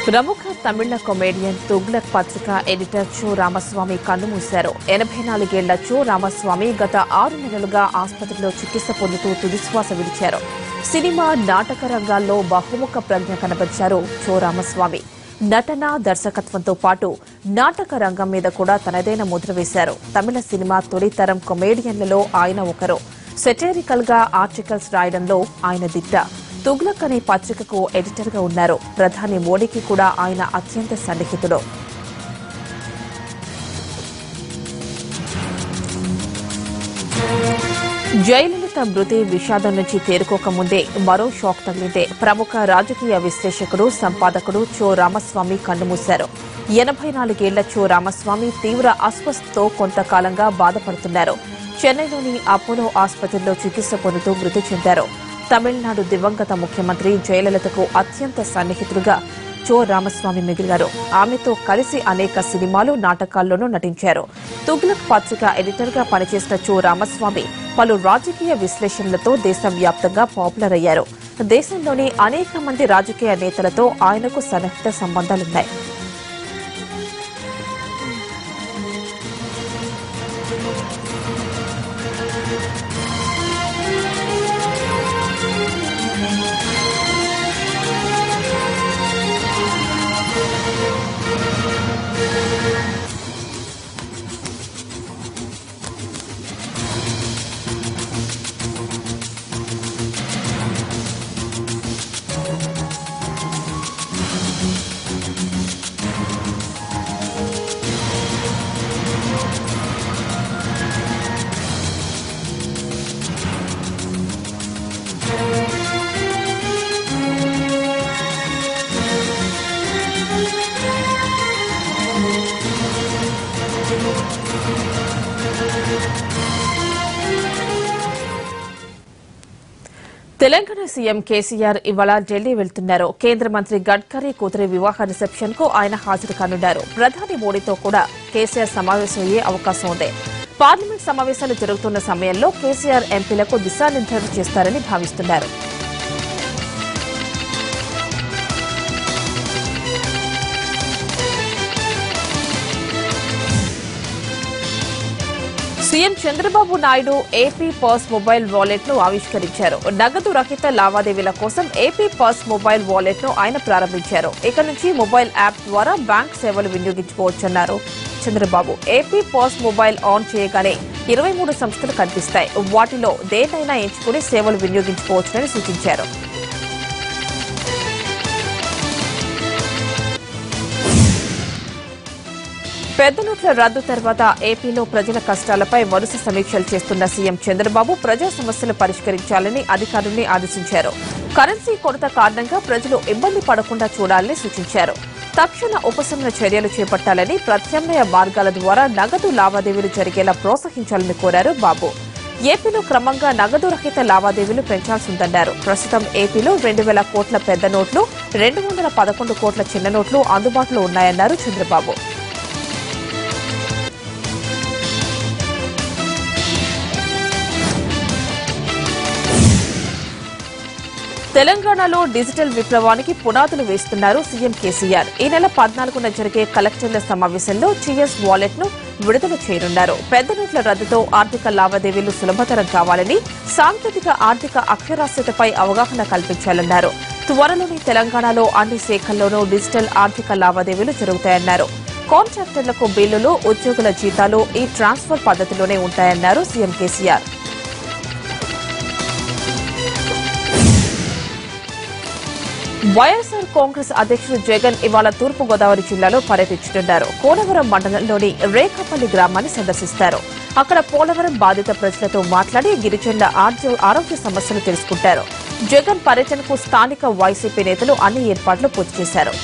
ప్రముఖ తమిళ కమెడియన్ తుగ్లక్ పత్రిక ఎడిటర్ చో రామస్వామి కన్నుమూశారు. 84 ఏళ్ల చో రామస్వామి గత 6 నెలలుగా ఆసుపత్రిలో చికిత్స పొందుతూ తుదిశ్వాస విడిచారు. సినిమా, నాటక రంగాల్లో బహుముఖ ప్రజ్ఞ కనబరిచారు చో రామస్వామి. నటన, దర్శకత్వంతో పాటు నాటక రంగం మీద కూడా తనదైన ముద్ర వేశారు. తమిళ సినిమా తొలితరం కమెడియన్లలో ఆయన ఒకరు. సెటైరికల్ గా ఆర్టికల్స్ రాయడంలో ఆయన దిట్ట. తుగ్లక్ అనే పత్రికకు ఎడిటర్ గా ఉన్నారు. ప్రధాని మోడీకి కూడా ఆయన అత్యంత సన్నిహితుడు. జయలలిత మృతి విషాదం నుంచి తేరుకోకముందే మరో షాక్ తగిలిందే ప్రముఖ రాజకీయ విశ్లేషకుడు, సంపాదకుడు చో రామస్వామి కన్నుమూశారు. 84 ఏళ్ల చో రామస్వామి తీవ్ర అస్వస్థతో కొంతకాలంగా బాధపడుతున్నారు. చెన్నైలోని అపోలో ఆసుపత్రిలో చికిత్స పొందుతూ మృతి చెందారు. తమిళనాడు దివంగత ముఖ్యమంత్రి జయలలితకు అత్యంత సన్నిహితుడుగా చో రామస్వామి మిగిలారు. ఆమెతో కలిసి అనేక సినిమాలు, నాటకాల్లోనూ నటించారు. తుగ్లక్ పత్రిక ఎడిటర్ గా పనిచేసిన చో రామస్వామి పలు రాజకీయ విశ్లేషణలతో దేశవ్యాప్తంగా పాపులర్ అయ్యారు. దేశంలోని అనేక మంది రాజకీయ నేతలతో ఆయనకు సన్నిహిత సంబంధాలున్నాయి. తెలంగాణ సీఎం కేసీఆర్ ఇవాళ ఢిల్లీ వెళ్తున్నారు. కేంద్ర మంత్రి గడ్కరీ కూతురి వివాహ రిసెప్షన్ కు ఆయన హాజరు కానున్నారు. ప్రధాని మోడీతో కూడా కేసీఆర్ సమావేశమయ్యే అవకాశం ఉంది. పార్లమెంట్ సమావేశాలు జరుగుతున్న సమయంలో కేసీఆర్ ఎంపీలకు దిశానిర్దేశం చేస్తారని భావిస్తున్నారు. CM Chandrababu Naidu AP purse mobile wallet ను ఆవిష్కరించారు. నగదు రహిత లావాదేవీల కోసం ఏపీ పర్స్ మొబైల్ వాలెట్ ను ఆయన ప్రారంభించారు. ఇక నుంచి మొబైల్ యాప్ ద్వారా బ్యాంక్ సేవలు వినియోగించుకోవచ్చన్నారు Chandrababu. AP purse mobile on చేయగానే 23 సంస్థలు కనిపిస్తాయి. వాటిలో దేన్నైనా ఎంచుకుని సేవలు వినియోగించుకోవచ్చునని సూచించారు. పెద్ద నోట్ల రద్దు తర్వాత ఏపీలో ప్రజల కష్టాలపై వరుస సమీక్షలు చేస్తున్న సీఎం చంద్రబాబు ప్రజా సమస్యలు పరిష్కరించాలని అధికారుల్ని ఆదేశించారు. కరెన్సీ కొరత కారణంగా ప్రజలు ఇబ్బంది పడకుండా చూడాలని సూచించారు. తక్షణ ఉపశమన చర్యలు చేపట్టాలని, ప్రత్యామ్నాయ మార్గాల ద్వారా నగదు లావాదేవీలు జరిగేలా ప్రోత్సహించాలని కోరారు బాబు. ఏపీలో క్రమంగా నగదు రహిత లావాదేవీలు పెంచాల్సిందన్నారు. ప్రస్తుతం ఏపీలో 2,000 కోట్ల పెద్ద నోట్లు, 211 కోట్ల చిన్న నోట్లు అందుబాటులో ఉన్నాయన్నారు చంద్రబాబు. తెలంగాణలో డిజిటల్ విప్లవానికి పునాదులు వేస్తున్నారు సీఎం కేసీఆర్. ఈ నెల 14న జరిగే కలెక్టర్ల సమావేశంలో టీఎస్ వాలెట్ ను విడుదల చేయనున్నారు. పెద్ద నోట్ల రద్దుతో ఆర్థిక లావాదేవీలు సులభతరం కావాలని, సాంకేతిక ఆర్థిక అక్షరాస్యతపై అవగాహన కల్పించాలన్నారు. త్వరలోనే తెలంగాణలో అన్ని శాఖల్లోనూ డిజిటల్ ఆర్థిక లావాదేవీలు జరుగుతాయన్నారు. కాంట్రాక్టర్లకు బిల్లులు, ఉద్యోగుల జీతాలు ఈ ట్రాన్స్ఫర్ పద్దతిలోనే ఉంటాయన్నారు సీఎం కేసీఆర్. వైఎస్సార్ కాంగ్రెస్ అధ్యక్షుడు జగన్ ఇవాళ తూర్పుగోదావరి జిల్లాలో పర్యటించనున్నారు. కోనవరం మండలంలోని రేఖపల్లి గ్రామాన్ని సందర్శిస్తారు. అక్కడ పోలవరం బాధిత ప్రజలతో మాట్లాడి గిరిజనుల ఆరోగ్య సమస్యలు తెలుసుకుంటారు. జగన్ పర్యటనకు స్థానిక వైసీపీ నేతలు అన్ని ఏర్పాట్లు పూర్తి చేశారు.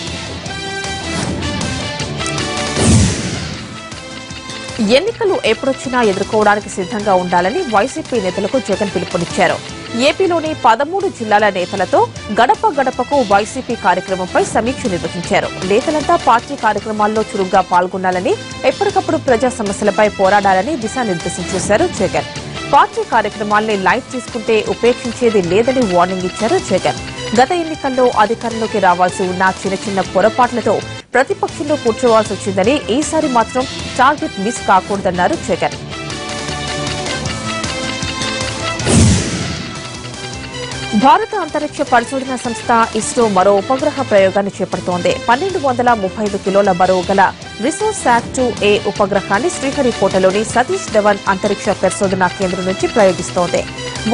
ఎన్నికలు ఎప్పుడొచ్చినా ఎదుర్కోవడానికి సిద్దంగా ఉండాలని వైసీపీ నేతలకు జగన్ పిలుపునిచ్చారు. ఏపీలోని 13 జిల్లాల నేతలతో గడప గడపకు వైసీపీ కార్యక్రమంపై సమీక్ష నిర్వహించారు. నేతలంతా పార్టీ కార్యక్రమాల్లో చురుగ్గా పాల్గొనాలని, ఎప్పటికప్పుడు ప్రజా సమస్యలపై పోరాడాలని దిశానిర్దేశం చేశారు జగన్. పార్టీ కార్యక్రమాల్ని లైట్ తీసుకుంటే ఉపేక్షించేది లేదని వార్నింగ్ ఇచ్చారు జగన్. గత ఎన్నికల్లో అధికారంలోకి రావాల్సి ఉన్న చిన్న చిన్న పొరపాట్లతో ప్రతిపక్షంలో కూర్చోవాల్సి వచ్చిందని ఈసారి మాత్రం టార్గెట్ మిస్ కాకూడదన్నారు జగన్. భారత అంతరిక్ష పరిశోధన సంస్థ ఇస్రో మరో ఉపగ్రహ ప్రయోగాన్ని చేపడుతోంది. 1235 కిలోల బరువు గల రిసోసాట్-2A ఉపగ్రహాన్ని శ్రీహరికోటలోని సతీష్ ధవన్ అంతరిక్ష పరిశోధనా కేంద్రం నుంచి ప్రయోగిస్తోంది.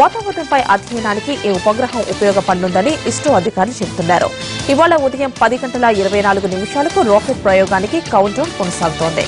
వాతావరణంపై అధ్యయనానికి ఈ ఉపగ్రహం ఉపయోగపడనుందని ఇస్రో అధికారులు చెబుతున్నారు. ఇవాళ ఉదయం 10 గంటల 24 నిమిషాలకు రాకెట్ ప్రయోగానికి కౌంట్ డౌన్ కొనసాగుతోంది.